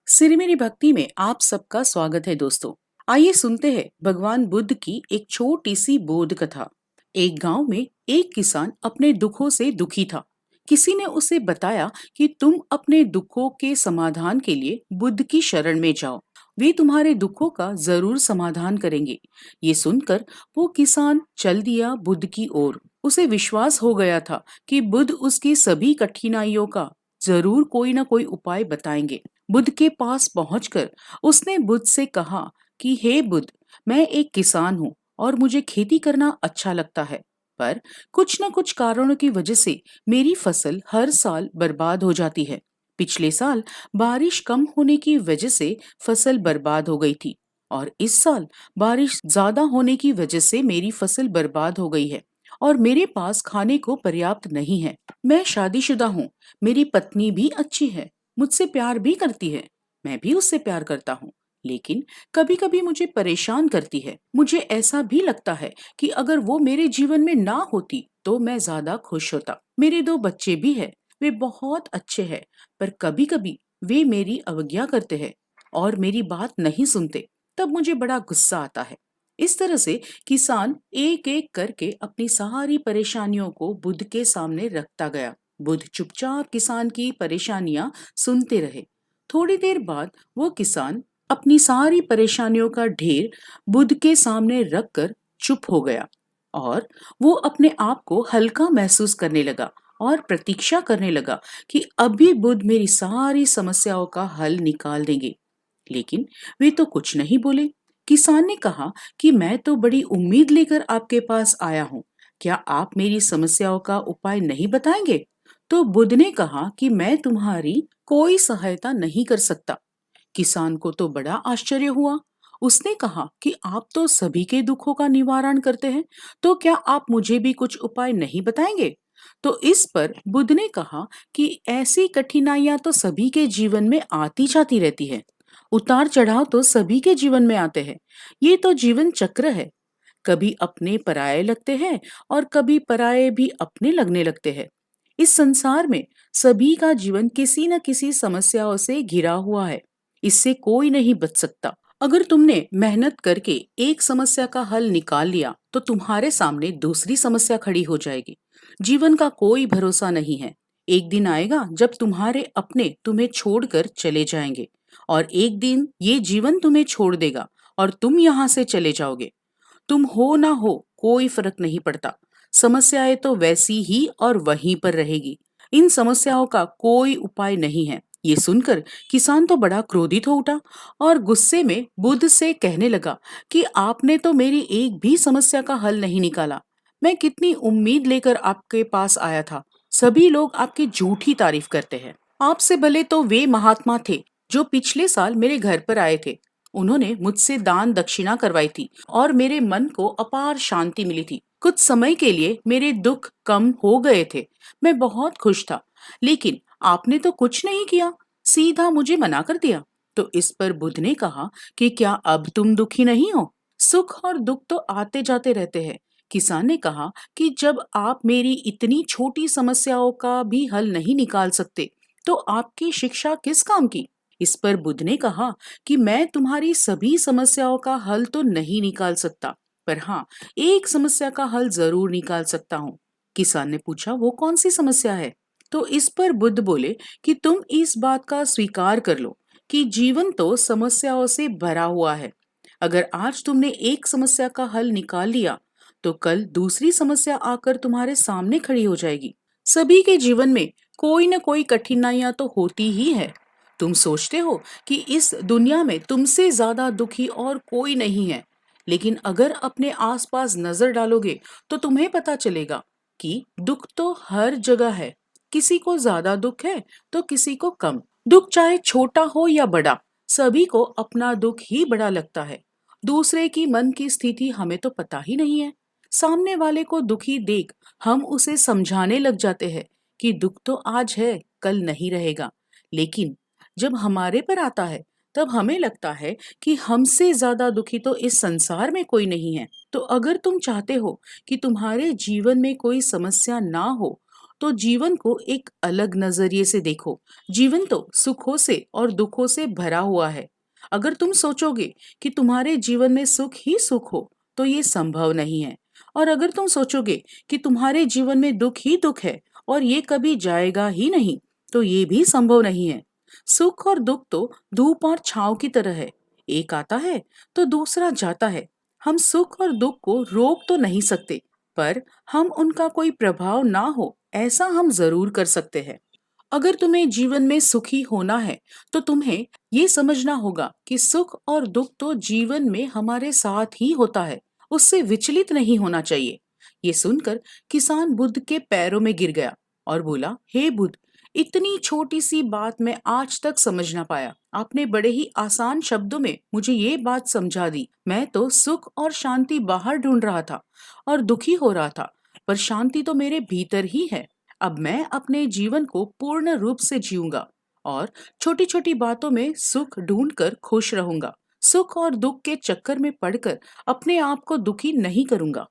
सिर मेरी भक्ति में आप सबका स्वागत है दोस्तों। आइए सुनते हैं भगवान बुद्ध की एक छोटी सी बोध कथा। एक गांव में एक किसान अपने दुखों से दुखी था। किसी ने उसे बताया कि तुम अपने दुखों के समाधान के लिए बुद्ध की शरण में जाओ। वे तुम्हारे दुखों का जरूर समाधान करेंगे। ये सुनकर वो किसान चल दिया बुद्ध की ओर। उसे विश्वास हो गया था कि बुद्ध उसकी सभी कठिनाइयों का जरूर कोई ना कोई उपाय बताएंगे। बुद्ध के पास पहुंचकर उसने बुद्ध से कहा कि हे बुद्ध, मैं एक किसान हूँ और मुझे खेती करना अच्छा लगता है, पर कुछ न कुछ कारणों की वजह से मेरी फसल हर साल बर्बाद हो जाती है। पिछले साल बारिश कम होने की वजह से फसल बर्बाद हो गई थी और इस साल बारिश ज्यादा होने की वजह से मेरी फसल बर्बाद हो गई है और मेरे पास खाने को पर्याप्त नहीं है। मैं शादीशुदा हूँ, मेरी पत्नी भी अच्छी है, मुझसे प्यार भी करती है, मैं भी उससे प्यार करता हूँ, लेकिन कभी कभी मुझे परेशान करती है। मुझे ऐसा भी लगता है कि अगर वो मेरे जीवन में ना होती तो मैं ज्यादा खुश होता। मेरे दो बच्चे भी हैं, वे बहुत अच्छे हैं, पर कभी कभी वे मेरी अवज्ञा करते हैं और मेरी बात नहीं सुनते। तब मुझे बड़ा गुस्सा आता है। इस तरह से किसान एक एक करके अपनी सारी परेशानियों को बुद्ध के सामने रखता गया। बुद्ध चुपचाप किसान की परेशानियां सुनते रहे। थोड़ी देर बाद वो किसान अपनी सारी परेशानियों का ढेर बुद्ध के सामने रखकर चुप हो गया और वो अपने आप को हल्का महसूस करने लगा और प्रतीक्षा करने लगा कि अभी बुद्ध मेरी सारी समस्याओं का हल निकाल देंगे। लेकिन वे तो कुछ नहीं बोले। किसान ने कहा कि मैं तो बड़ी उम्मीद लेकर आपके पास आया हूँ, क्या आप मेरी समस्याओं का उपाय नहीं बताएंगे? तो बुद्ध ने कहा कि मैं तुम्हारी कोई सहायता नहीं कर सकता। किसान को तो बड़ा आश्चर्य हुआ। उसने कहा कि आप तो सभी के दुखों का निवारण करते हैं, तो क्या आप मुझे भी कुछ उपाय नहीं बताएंगे? तो इस पर बुद्ध ने कहा कि ऐसी कठिनाइयां तो सभी के जीवन में आती जाती रहती है। उतार चढ़ाव तो सभी के जीवन में आते हैं। ये तो जीवन चक्र है। कभी अपने पराये लगते हैं और कभी पराये भी अपने लगने लगते हैं। इस संसार में सभी का जीवन किसी न किसी समस्याओं से घिरा हुआ है। इससे कोई नहीं बच सकता। अगर तुमने मेहनत करके एक समस्या का हल निकाल लिया तो तुम्हारे सामने दूसरी समस्या खड़ी हो जाएगी। जीवन का कोई भरोसा नहीं है। एक दिन आएगा जब तुम्हारे अपने तुम्हें छोड़कर चले जाएंगे और एक दिन ये जीवन तुम्हें छोड़ देगा और तुम यहाँ से चले जाओगे। तुम हो ना हो कोई फर्क नहीं पड़ता। समस्याएं तो वैसी ही और वहीं पर रहेगी। इन समस्याओं का कोई उपाय नहीं है। ये सुनकर किसान तो बड़ा क्रोधित हो उठा और गुस्से में बुद्ध से कहने लगा कि आपने तो मेरी एक भी समस्या का हल नहीं निकाला। मैं कितनी उम्मीद लेकर आपके पास आया था। सभी लोग आपकी झूठी तारीफ करते हैं। आपसे भले तो वे महात्मा थे जो पिछले साल मेरे घर पर आए थे। उन्होंने मुझसे दान दक्षिणा करवाई थी और मेरे मन को अपार शांति मिली थी। कुछ समय के लिए मेरे दुख कम हो गए थे। मैं बहुत खुश था। लेकिन आपने तो कुछ नहीं किया, सीधा मुझे मना कर दिया। तो इस पर बुद्ध ने कहा कि क्या अब तुम दुखी नहीं हो? सुख और दुख तो आते जाते रहते हैं। किसान ने कहा कि जब आप मेरी इतनी छोटी समस्याओं का भी हल नहीं निकाल सकते, तो आपकी शिक्षा किस काम की? इस पर बुद्ध ने कहा कि मैं तुम्हारी सभी समस्याओं का हल तो नहीं निकाल सकता, पर हाँ, एक समस्या का हल जरूर निकाल सकता हूँ। किसान ने पूछा, वो कौन सी समस्या है? तो इस पर बुद्ध बोले कि तुम इस बात का स्वीकार कर लो कि जीवन तो समस्याओं से भरा हुआ है। अगर आज तुमने एक समस्या का हल निकाल लिया तो कल दूसरी समस्या आकर तुम्हारे सामने खड़ी हो जाएगी। सभी के जीवन में कोई न कोई कठिनाइयां तो होती ही है। तुम सोचते हो कि इस दुनिया में तुमसे ज्यादा दुखी और कोई नहीं है, लेकिन अगर अपने आसपास नजर डालोगे तो तुम्हें पता चलेगा कि दुख तो हर जगह है। किसी को ज्यादा दुख है तो किसी को कम। दुख चाहे छोटा हो या बड़ा, सभी को अपना दुख ही बड़ा लगता है। दूसरे की मन की स्थिति हमें तो पता ही नहीं है। सामने वाले को दुखी देख हम उसे समझाने लग जाते हैं कि दुख तो आज है, कल नहीं रहेगा। लेकिन जब हमारे पर आता है तब हमें लगता है कि हमसे ज्यादा दुखी तो इस संसार में कोई नहीं है। तो अगर तुम चाहते हो कि तुम्हारे जीवन में कोई समस्या ना हो तो जीवन को एक अलग नजरिए से देखो। जीवन तो सुखों से और दुखों से भरा हुआ है। अगर तुम सोचोगे कि तुम्हारे जीवन में सुख ही सुख हो, तो ये संभव नहीं है। और अगर तुम सोचोगे कि तुम्हारे जीवन में दुख ही दुख है और ये कभी जाएगा ही नहीं, तो ये भी संभव नहीं है। सुख और दुख तो धूप और छांव की तरह है, एक आता है तो दूसरा जाता है। हम सुख और दुख को रोक तो नहीं सकते, पर हम उनका कोई प्रभाव ना हो ऐसा हम जरूर कर सकते हैं। अगर तुम्हें जीवन में सुखी होना है, तो तुम्हें ये समझना होगा कि सुख और दुख तो जीवन में हमारे साथ ही होता है, उससे विचलित नहीं होना चाहिए। ये सुनकर किसान बुद्ध के पैरों में गिर गया और बोला, हे बुद्ध, इतनी छोटी सी बात मैं आज तक समझ ना पाया। आपने बड़े ही आसान शब्दों में मुझे ये बात समझा दी। मैं तो सुख और शांति बाहर ढूंढ रहा था और दुखी हो रहा था, पर शांति तो मेरे भीतर ही है। अब मैं अपने जीवन को पूर्ण रूप से जीऊंगा और छोटी छोटी बातों में सुख ढूंढकर खुश रहूंगा। सुख और दुख के चक्कर में पड़कर अपने आप को दुखी नहीं करूंगा।